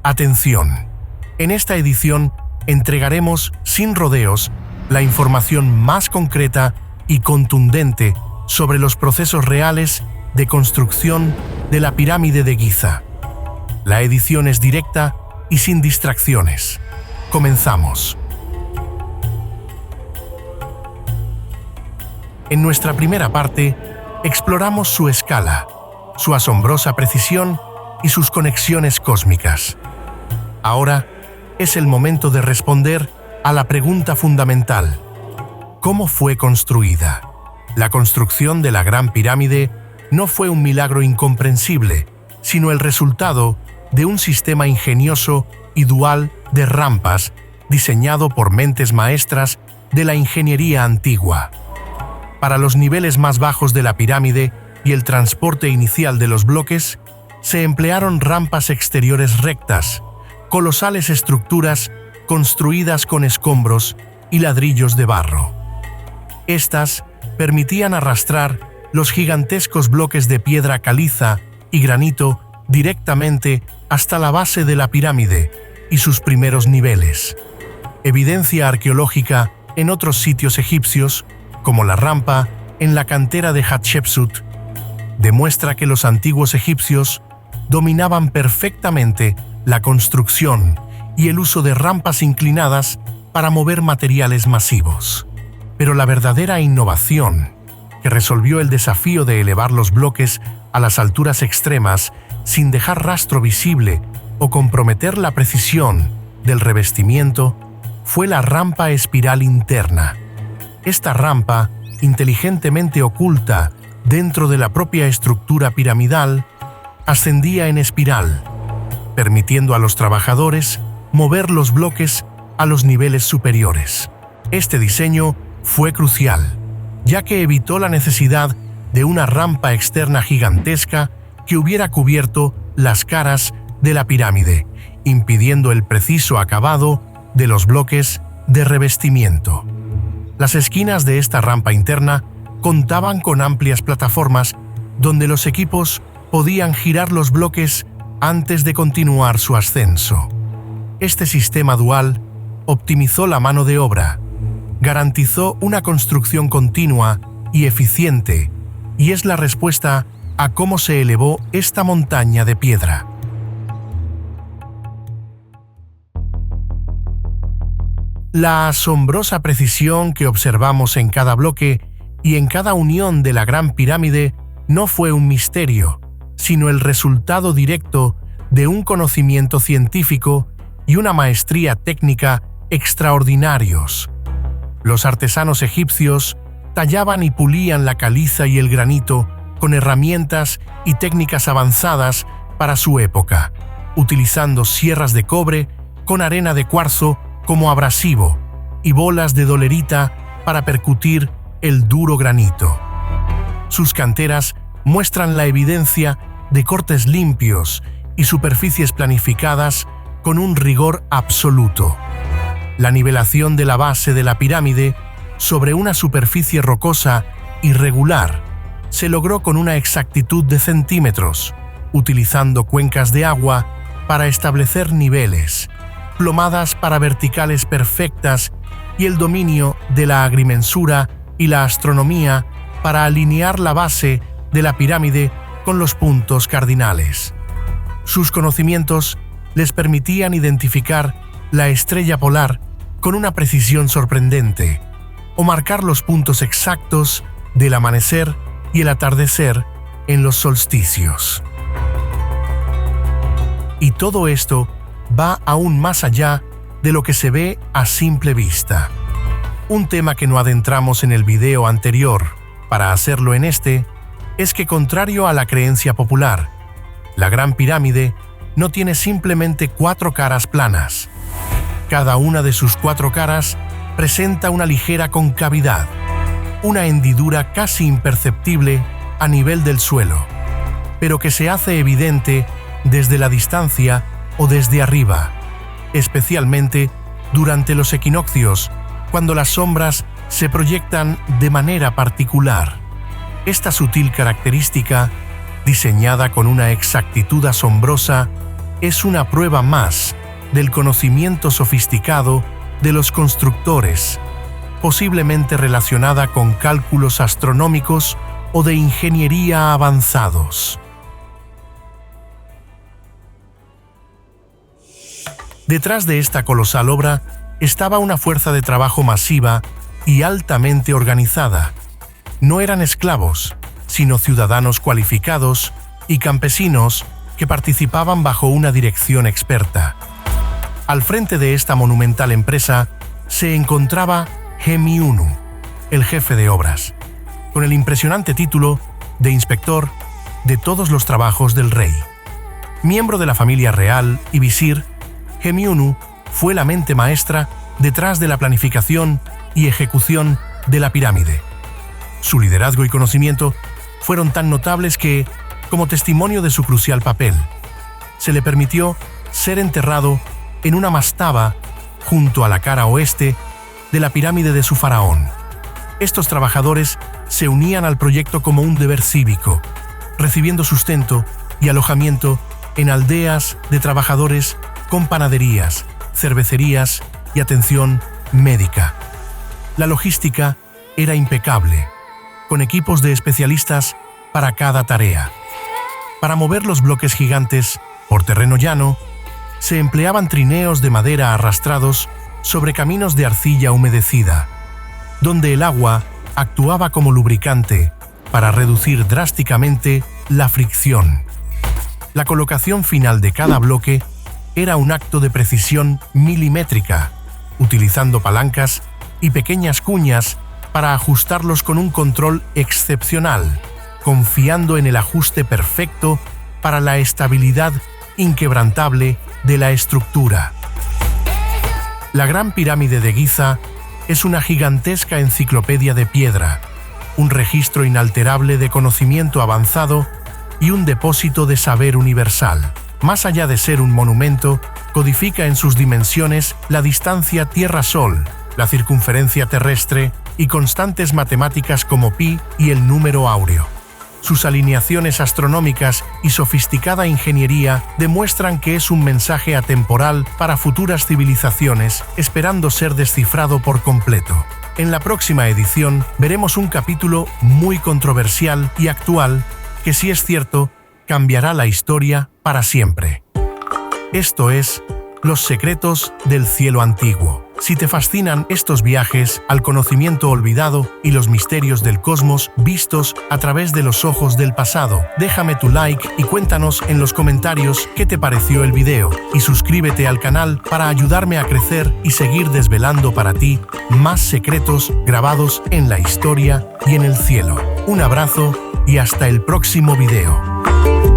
Atención. En esta edición entregaremos, sin rodeos, la información más concreta y contundente sobre los procesos reales de construcción de la pirámide de Giza. La edición es directa y sin distracciones. Comenzamos. En nuestra primera parte, exploramos su escala, su asombrosa precisión y sus conexiones cósmicas. Ahora es el momento de responder a la pregunta fundamental: ¿cómo fue construida? La construcción de la Gran Pirámide no fue un milagro incomprensible, sino el resultado de un sistema ingenioso y dual de rampas diseñado por mentes maestras de la ingeniería antigua. Para los niveles más bajos de la pirámide y el transporte inicial de los bloques, se emplearon rampas exteriores rectas, colosales estructuras construidas con escombros y ladrillos de barro. Estas permitían arrastrar los gigantescos bloques de piedra caliza y granito directamente hasta la base de la pirámide y sus primeros niveles. Evidencia arqueológica en otros sitios egipcios, como la rampa en la cantera de Hatshepsut, demuestra que los antiguos egipcios dominaban perfectamente la construcción y el uso de rampas inclinadas para mover materiales masivos. Pero la verdadera innovación, que resolvió el desafío de elevar los bloques a las alturas extremas sin dejar rastro visible o comprometer la precisión del revestimiento, fue la rampa espiral interna. Esta rampa, inteligentemente oculta dentro de la propia estructura piramidal, ascendía en espiral, permitiendo a los trabajadores mover los bloques a los niveles superiores. Este diseño fue crucial, ya que evitó la necesidad de una rampa externa gigantesca que hubiera cubierto las caras de la pirámide, impidiendo el preciso acabado de los bloques de revestimiento. Las esquinas de esta rampa interna contaban con amplias plataformas donde los equipos podían girar los bloques antes de continuar su ascenso. Este sistema dual optimizó la mano de obra, garantizó una construcción continua y eficiente, y es la respuesta a cómo se elevó esta montaña de piedra. La asombrosa precisión que observamos en cada bloque y en cada unión de la Gran Pirámide no fue un misterio, sino el resultado directo de un conocimiento científico y una maestría técnica extraordinarios. Los artesanos egipcios tallaban y pulían la caliza y el granito con herramientas y técnicas avanzadas para su época, utilizando sierras de cobre con arena de cuarzo como abrasivo y bolas de dolerita para percutir el duro granito. Sus canteras muestran la evidencia de cortes limpios y superficies planificadas con un rigor absoluto. La nivelación de la base de la pirámide sobre una superficie rocosa irregular se logró con una exactitud de centímetros, utilizando cuencas de agua para establecer niveles, plomadas para verticales perfectas y el dominio de la agrimensura y la astronomía para alinear la base de la pirámide con los puntos cardinales. Sus conocimientos les permitían identificar la estrella polar con una precisión sorprendente, o marcar los puntos exactos del amanecer y el atardecer en los solsticios. Y todo esto va aún más allá de lo que se ve a simple vista. Un tema que no adentramos en el video anterior, para hacerlo en este, es que contrario a la creencia popular, la Gran Pirámide no tiene simplemente 4 caras planas. Cada una de sus 4 caras presenta una ligera concavidad, una hendidura casi imperceptible a nivel del suelo, pero que se hace evidente desde la distancia o desde arriba, especialmente durante los equinoccios, cuando las sombras se proyectan de manera particular. Esta sutil característica, diseñada con una exactitud asombrosa, es una prueba más del conocimiento sofisticado de los constructores, posiblemente relacionada con cálculos astronómicos o de ingeniería avanzados. Detrás de esta colosal obra estaba una fuerza de trabajo masiva y altamente organizada. No eran esclavos, sino ciudadanos cualificados y campesinos que participaban bajo una dirección experta. Al frente de esta monumental empresa se encontraba Hemiunu, el jefe de obras, con el impresionante título de inspector de todos los trabajos del rey. Miembro de la familia real y visir, Hemiunu fue la mente maestra detrás de la planificación y ejecución de la pirámide. Su liderazgo y conocimiento fueron tan notables que, como testimonio de su crucial papel, se le permitió ser enterrado en una mastaba junto a la cara oeste de la pirámide de su faraón. Estos trabajadores se unían al proyecto como un deber cívico, recibiendo sustento y alojamiento en aldeas de trabajadores con panaderías, cervecerías y atención médica. La logística era impecable, con equipos de especialistas para cada tarea. Para mover los bloques gigantes por terreno llano, se empleaban trineos de madera arrastrados sobre caminos de arcilla humedecida, donde el agua actuaba como lubricante para reducir drásticamente la fricción. La colocación final de cada bloque era un acto de precisión milimétrica, utilizando palancas y pequeñas cuñas para ajustarlos con un control excepcional, confiando en el ajuste perfecto para la estabilidad inquebrantable de la estructura. La Gran Pirámide de Giza es una gigantesca enciclopedia de piedra, un registro inalterable de conocimiento avanzado y un depósito de saber universal. Más allá de ser un monumento, codifica en sus dimensiones la distancia Tierra-Sol, la circunferencia terrestre y constantes matemáticas como pi y el número áureo. Sus alineaciones astronómicas y sofisticada ingeniería demuestran que es un mensaje atemporal para futuras civilizaciones, esperando ser descifrado por completo. En la próxima edición veremos un capítulo muy controversial y actual que, si es cierto, cambiará la historia para siempre. Esto es Los secretos del cielo antiguo. Si te fascinan estos viajes al conocimiento olvidado y los misterios del cosmos vistos a través de los ojos del pasado, déjame tu like y cuéntanos en los comentarios qué te pareció el video, y suscríbete al canal para ayudarme a crecer y seguir desvelando para ti más secretos grabados en la historia y en el cielo. Un abrazo y hasta el próximo video.